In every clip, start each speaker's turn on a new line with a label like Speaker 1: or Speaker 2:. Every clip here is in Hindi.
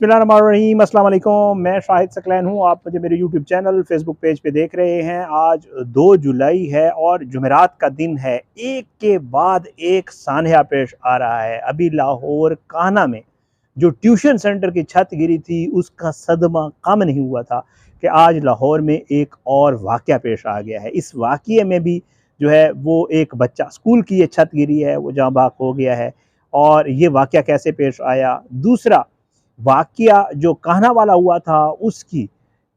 Speaker 1: बिस्मिल्लाहिर्रहमानिर्रहीम, अस्सलाम वालेकुम। मैं शाहिद सकलैन हूँ। आप मुझे मेरे यूट्यूब चैनल फेसबुक पेज पे देख रहे हैं। आज 2 जुलाई है और जुमेरात का दिन है। एक के बाद एक सान्या पेश आ रहा है। अभी लाहौर कान्हा में जो ट्यूशन सेंटर की छत गिरी थी उसका सदमा कम नहीं हुआ था कि आज लाहौर में एक और वाक़या पेश आ गया है। इस वाक़ये में भी जो है वो एक बच्चा, स्कूल की ये छत गिरी है, वो जाँ बाक हो गया है। और ये वाक़या कैसे पेश आया, दूसरा वाक़या जो कान्हा वाला हुआ था उसकी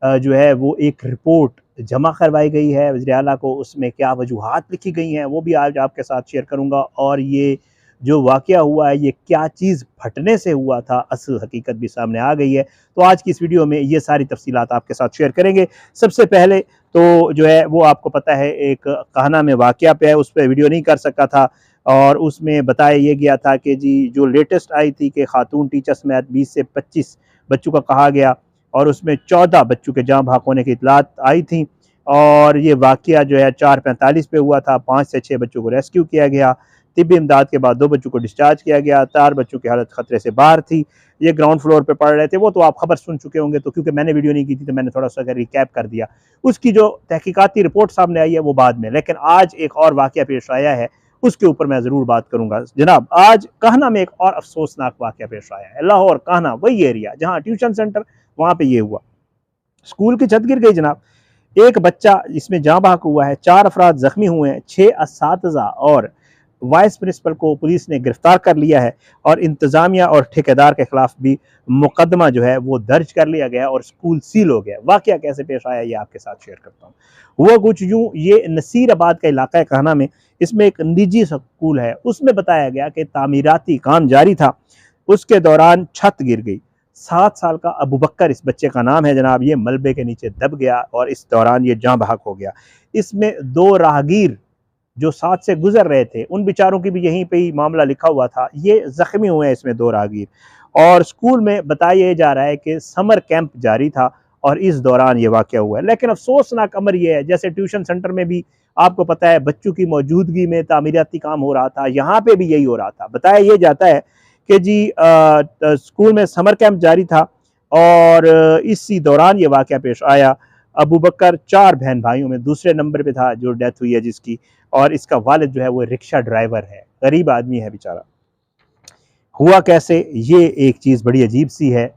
Speaker 1: जो है वो एक रिपोर्ट जमा करवाई गई है वज़ीर आला को। उसमें क्या वजूहात लिखी गई हैं वो भी आज आपके साथ शेयर करूँगा। और ये जो वाक़या हुआ है ये क्या चीज़ फटने से हुआ था, असल हकीकत भी सामने आ गई है। तो आज की इस वीडियो में ये सारी तफ़सीलात आपके साथ शेयर करेंगे। सबसे पहले तो जो है वो आपको पता है एक कान्हा में वाक़या पे है, उस पे वीडियो नहीं कर सका था। और उसमें बताया ये गया था कि जी जो लेटेस्ट आई थी कि खातून टीचर समेत 20 से 25 बच्चों का कहा गया और उसमें 14 बच्चों के जाँ भाग होने की इतलात आई थी। और ये वाक़या जो है 4:45 पे हुआ था। 5 से 6 बच्चों को रेस्क्यू किया गया। तिब्बी इमदाद के बाद 2 बच्चों को डिस्चार्ज किया गया। 4 बच्चों की हालत खतरे से बाहर थी। ये ग्राउंड फ्लोर पे पढ़ रहे थे। वो तो आप खबर सुन चुके होंगे, तो क्योंकि मैंने वीडियो नहीं की थी तो मैंने थोड़ा सा रिकैप कर दिया। उसकी जो तहकीकाती रिपोर्ट सामने आई है वो बाद में, लेकिन आज एक और वाक़या पेश आया है, उसके ऊपर मैं ज़रूर बात करूँगा। जनाब, आज कान्हा में एक और अफसोसनाक वाक़या पेश आया है। लाहौर कान्हा वही एरिया जहाँ ट्यूशन सेंटर, वहाँ पे ये हुआ। स्कूल की छत गिर गई जनाब। एक बच्चा इसमें जाँ बहक हुआ है, 4 अफराद ज़ख्मी हुए हैं, 6 असातिज़ा और वाइस प्रिंसिपल को पुलिस ने गिरफ्तार कर लिया है। और इंतज़ामिया और ठेकेदार के खिलाफ भी मुकदमा जो है वो दर्ज कर लिया गया और स्कूल सील हो गया। वाक़या कैसे पेश आया ये आपके साथ शेयर करता हूँ। हुआ कुछ यूँ, ये नसीराबाद का इलाका है कान्हा में। इसमें एक निजी स्कूल है, उसमें बताया गया कि तामीराती काम जारी था, उसके दौरान छत गिर गई। 7 साल का अबू बकर इस बच्चे का नाम है जनाब। ये मलबे के नीचे दब गया और इस दौरान ये जाँ बहक हो गया। इसमें 2 राहगीर जो साथ से गुजर रहे थे, उन बेचारों की भी यहीं पे ही मामला लिखा हुआ था। ये ज़ख्मी हुए हैं इसमें 2 राहगीर। और स्कूल में बताया जा रहा है कि समर कैंप जारी था और इस दौरान ये वाक़या हुआ है। लेकिन अफसोसनाक अमर ये है, जैसे ट्यूशन सेंटर में भी आपको पता है बच्चों की मौजूदगी में तामीराती काम हो रहा था, यहाँ पे भी यही हो रहा था। बताया ये जाता है कि जी स्कूल में समर कैंप जारी था और इसी दौरान ये वाक़या पेश आया। अबू बकर 4 बहन भाइयों में दूसरे नंबर पे था जो डेथ हुई है जिसकी। और इसका वालिद जो है वो रिक्शा ड्राइवर है, गरीब आदमी है बेचारा। हुआ कैसे, ये एक चीज़ बड़ी अजीब सी है।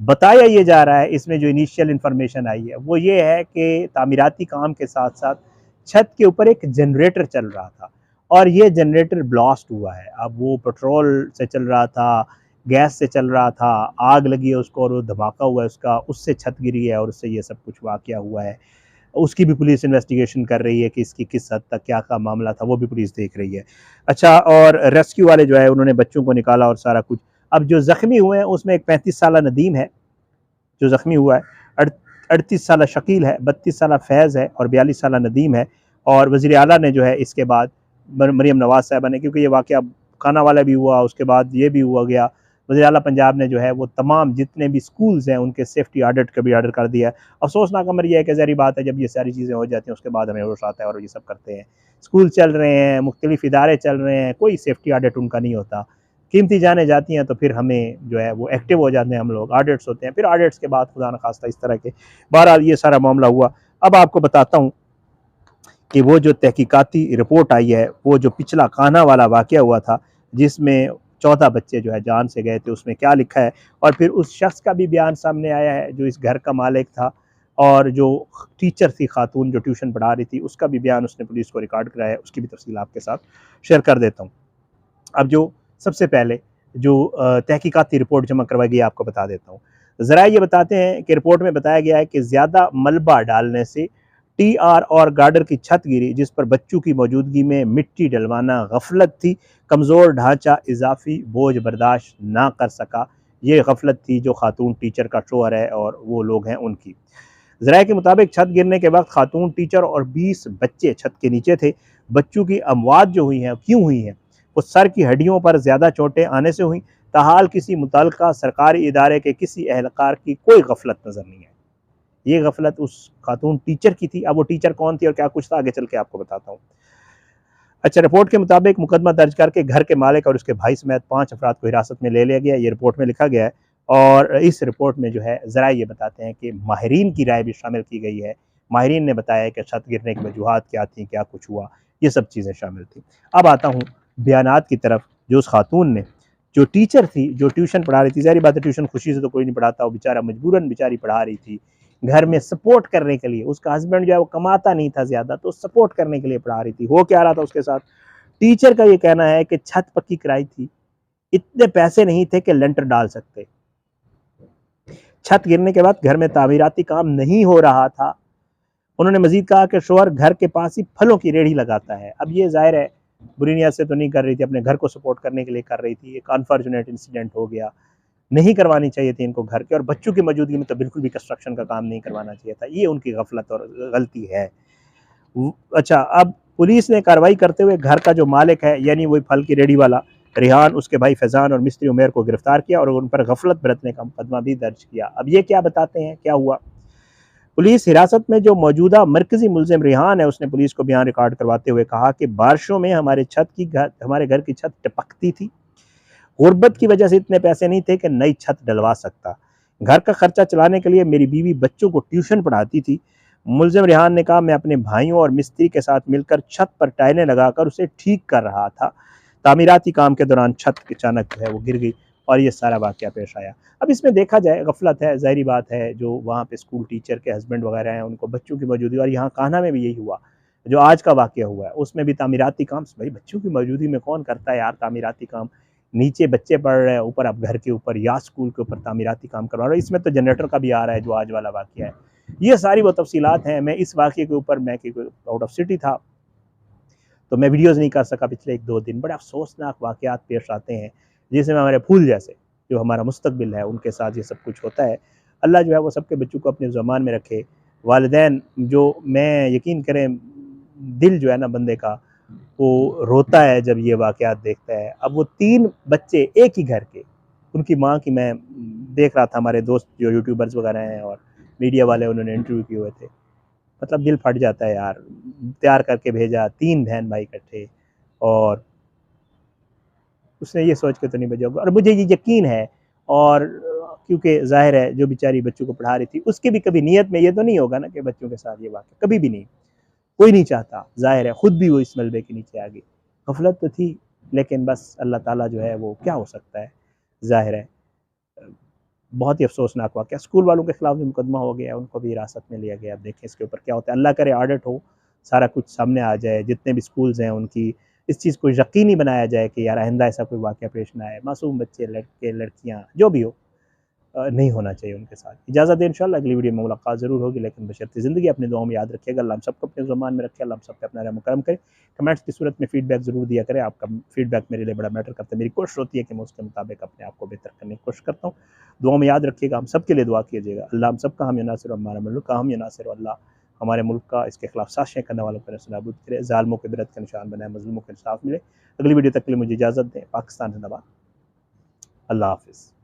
Speaker 1: बताया ये जा रहा है, इसमें जो इनिशियल इंफॉर्मेशन आई है वो ये है कि तामीराती काम के साथ साथ छत के ऊपर एक जनरेटर चल रहा था और ये जनरेटर ब्लास्ट हुआ है। अब वो पेट्रोल से चल रहा था, गैस से चल रहा था, आग लगी है उसको और वो धमाका हुआ है उसका, उससे छत गिरी है और उससे ये सब कुछ वाक़या हुआ है। उसकी भी पुलिस इन्वेस्टिगेशन कर रही है कि इसकी किस हद तक क्या मामला था, वो भी पुलिस देख रही है। अच्छा, और रेस्क्यू वाले जो है उन्होंने बच्चों को निकाला और सारा कुछ। अब जो ज़ख्मी हुए हैं उसमें एक 35 साला नदीम है जो ज़ख्मी हुआ है, 38 साला शकील है, 32 साला फैज़ है और 42 साला नदीम है। और वज़ीर आला ने जो है इसके बाद मरियम नवाज़ साहिबा ने, क्योंकि ये वाक़या खाना वाला भी हुआ उसके बाद ये भी हुआ गया, वज़ीर आला पंजाब ने जो है वो तमाम जितने भी स्कूल्स हैं उनके सेफ्टी ऑडिट का भी ऑर्डर कर दिया है। अफसोसनाक अमर यह है कि ज़ाहिर बात है जब ये सारी चीज़ें हो जाती हैं उसके बाद हमें होश आता है और ये सब करते हैं। स्कूल चल रहे हैं, मुख्तलिफ इदारे चल रहे हैं, कोई सेफ्टी ऑडिट उनका नहीं होता। कीमती जानें जाती हैं तो फिर हमें जो है वो एक्टिव हो जाते हैं हम लोग, ऑडिट्स होते हैं, फिर ऑडिट्स के बाद खुदा न खास्ता इस तरह के। बहरहाल ये सारा मामला हुआ। अब आपको बताता हूँ कि वो जो तहकीकाती रिपोर्ट आई है, वो जो पिछला कान्हा वाला वाक़या हुआ था जिसमें 14 बच्चे जो है जान से गए थे, उसमें क्या लिखा है। और फिर उस शख्स का भी बयान सामने आया है जो इस घर का मालिक था और जो टीचर थी खातून जो ट्यूशन पढ़ा रही थी, उसका भी बयान उसने पुलिस को रिकॉर्ड कराया है। उसकी भी तफसील आपके साथ शेयर कर देता हूँ। अब जो सबसे पहले जो तहकीकाती रिपोर्ट जमा करवाई गई आपको बता देता हूँ। ज़रा ये बताते हैं कि रिपोर्ट में बताया गया है कि ज़्यादा मलबा डालने से टीआर और गार्डर की छत गिरी जिस पर बच्चों की मौजूदगी में मिट्टी डलवाना गफलत थी। कमज़ोर ढांचा इजाफी बोझ बर्दाश्त ना कर सका। ये गफलत थी जो खातून टीचर का शोहर है और वो लोग हैं उनकी। ज़राए के मुताबिक छत गिरने के वक्त खातून टीचर और 20 बच्चे छत के नीचे थे। बच्चों की अमवात जो हुई हैं क्यों हुई हैं, वो सर की हड्डियों पर ज़्यादा चोटें आने से हुई। ताहाल किसी मुतल्लिका सरकारी इदारे के किसी एहलकार की कोई गफलत नज़र नहीं आई। ये गफलत उस खातून टीचर की थी। अब वो टीचर कौन थी और क्या कुछ था आगे चल के आपको बताता हूँ। अच्छा, रिपोर्ट के मुताबिक मुकदमा दर्ज करके घर के मालिक और उसके भाई समेत 5 अफराद को हिरासत में ले लिया गया, ये रिपोर्ट में लिखा गया है। और इस रिपोर्ट में जो है ज़रा ये बताते हैं कि माहिरीन की राय भी शामिल की गई है। माहिरीन ने बताया कि छत गिरने की वजूहात क्या थी, क्या कुछ हुआ, ये सब चीज़ें शामिल थी। अब आता हूँ बयानात की तरफ। जो उस खातून ने, जो टीचर थी, जो ट्यूशन पढ़ा रही थी, ज़ाहिर बात है ट्यूशन खुशी से तो कोई नहीं पढ़ाता, वो बेचारा मजबूरन बेचारी पढ़ा रही थी, घर में सपोर्ट करने के लिए। उसका हस्बैंड जो है वो कमाता नहीं था ज़्यादा, तो सपोर्ट करने के लिए पढ़ा रही थी। हो क्या रहा था उसके साथ, टीचर का ये कहना है कि छत पक्की कराई थी, इतने पैसे नहीं थे कि लेंटर डाल सकते। छत गिरने के बाद घर में तामीराती काम नहीं हो रहा था। उन्होंने मजीद कहा कि शोहर घर के पास ही फलों की रेहड़ी लगाता है। अब ये जाहिर है बुरी नीयत से तो नहीं कर रही थी, अपने घर को सपोर्ट करने के लिए कर रही थी। एक अनफॉर्चुनेट इंसिडेंट हो गया, नहीं करवानी चाहिए थी इनको घर के, और बच्चों की मौजूदगी में तो बिल्कुल भी कंस्ट्रक्शन का काम नहीं करवाना चाहिए था। ये उनकी गफलत और गलती है। अच्छा, अब पुलिस ने कार्रवाई करते हुए घर का जो मालिक है, यानी वही फल की रेहड़ी वाला रिहान, उसके भाई फैजान और मिस्त्री उमेर को गिरफ्तार किया और उन पर गफलत बरतने का मुकदमा भी दर्ज किया। अब ये क्या बताते हैं क्या हुआ। पुलिस हिरासत में जो मौजूदा मरकजी मुलजिम रिहान है, उसने पुलिस को बयान रिकॉर्ड करवाते हुए कहा कि बारिशों में हमारे घर की छत टपकती थी। गुर्बत की वजह से इतने पैसे नहीं थे कि नई छत डलवा सकता। घर का खर्चा चलाने के लिए मेरी बीवी बच्चों को ट्यूशन पढ़ाती थी। मुलजिम रिहान ने कहा, मैं अपने भाइयों और मिस्त्री के साथ मिलकर छत पर टाइलें लगाकर उसे ठीक कर रहा था। तामीराती काम के दौरान छत अचानक जो है वो गिर गई और ये सारा वाक़या पेश आया। अब इसमें देखा जाए गफलत है, ज़ाहिरी बात है। जो वहाँ पे स्कूल टीचर के हस्बैंड वगैरह हैं, उनको बच्चों की मौजूदगी, और यहाँ कान्हा में भी यही हुआ जो आज का वाक़या हुआ है, उसमें भी तामीराती काम। भाई बच्चों की मौजूदगी में कौन करता है यार तामीराती काम। नीचे बच्चे पढ़ रहे हैं, ऊपर आप घर के ऊपर या स्कूल के ऊपर तामीराती काम करवा रहे हो। इसमें तो जनरेटर का भी आ रहा है जो आज वाला वाक़या है। ये सारी वो तफसीलात हैं। मैं इस वाक़ये के ऊपर, मैं आउट ऑफ सिटी था तो मैं वीडियोज़ नहीं कर सका पिछले 1-2 दिन। बड़े अफसोसनाक वाक़यात पेश आते हैं, जिसमें हमारे फूल जैसे जो हमारा मुस्तकबिल है, उनके साथ ये सब कुछ होता है। अल्लाह जो है वो सबके बच्चों को अपने ज़ुबान में रखे। वालिदैन जो, मैं यकीन करें, दिल जो है ना बंदे का, वो रोता है जब ये वाक़यात देखता है। अब वो 3 बच्चे एक ही घर के, उनकी माँ की मैं देख रहा था, हमारे दोस्त जो यूट्यूबर्स वगैरह हैं और मीडिया वाले, उन्होंने इंटरव्यू किए हुए थे। मतलब दिल फट जाता है यार। तैयार करके भेजा, 3 बहन भाई इकट्ठे, और उसने ये सोच के तो नहीं भेजा होगा, और मुझे ये यकीन है। और क्योंकि ज़ाहिर है जो बेचारी बच्चों को पढ़ा रही थी, उसकी भी कभी नीयत में ये तो नहीं होगा ना कि बच्चों के साथ ये वाक़या, कभी भी नहीं। कोई नहीं चाहता, ज़ाहिर है, खुद भी वो इस मलबे के नीचे आ गई। गफलत तो थी, लेकिन बस अल्लाह ताला जो है वो क्या हो सकता है, ज़ाहिर है। बहुत ही अफसोसनाक वाक़या। स्कूल वालों के खिलाफ भी मुकदमा हो गया, उनको भी हिरासत में लिया गया। अब देखें इसके ऊपर क्या होता है। अल्लाह करे ऑडिट हो, सारा कुछ सामने आ जाए, जितने भी स्कूल्स हैं उनकी इस चीज़ को यकीनी बनाया जाए कि यार आइंदा ऐसा कोई वाक़या पेश ना आए। मासूम बच्चे, लड़के लड़कियाँ जो भी हो, नहीं होना चाहिए उनके साथ। इजाज़त दें, इंशाअल्लाह अगली वीडियो में मुलाकात ज़रूर होगी, लेकिन बशर्ते ज़िंदगी अपनी दुआओं में याद रखिएगा। अल्लाह हम सबको अपने ज़ुबान में रखे, अल्लाह हम सब पे अपना रहम करम करे। कमेंट्स की सूरत में फीडबैक ज़रूर दिया करें। आपका फीडबैक मेरे लिए बड़ा मैटर करता है। मेरी कोशिश होती है कि मैं उसके मुताबिक अपने आप को बेहतर करने की कोशिश करता हूँ। दुआओं में याद रखिएगा, हम सब के लिए दुआ कीजिएगा। अल्लाह हम सबका हम नासिर, हमारा मुल्क का हम नासिर, अल्लाह हमारे मुल्क का, इसके खिलाफ साजिशें करने वालों को नाबूद करे, ज़ालिमों के बिरत का निशान बनाए, मज़लूमों को इंसाफ मिले। अगली वीडियो तक के लिए मुझे इजाज़त दें। पाकिस्तान जिंदाबाद। अल्लाह हाफ़िज़।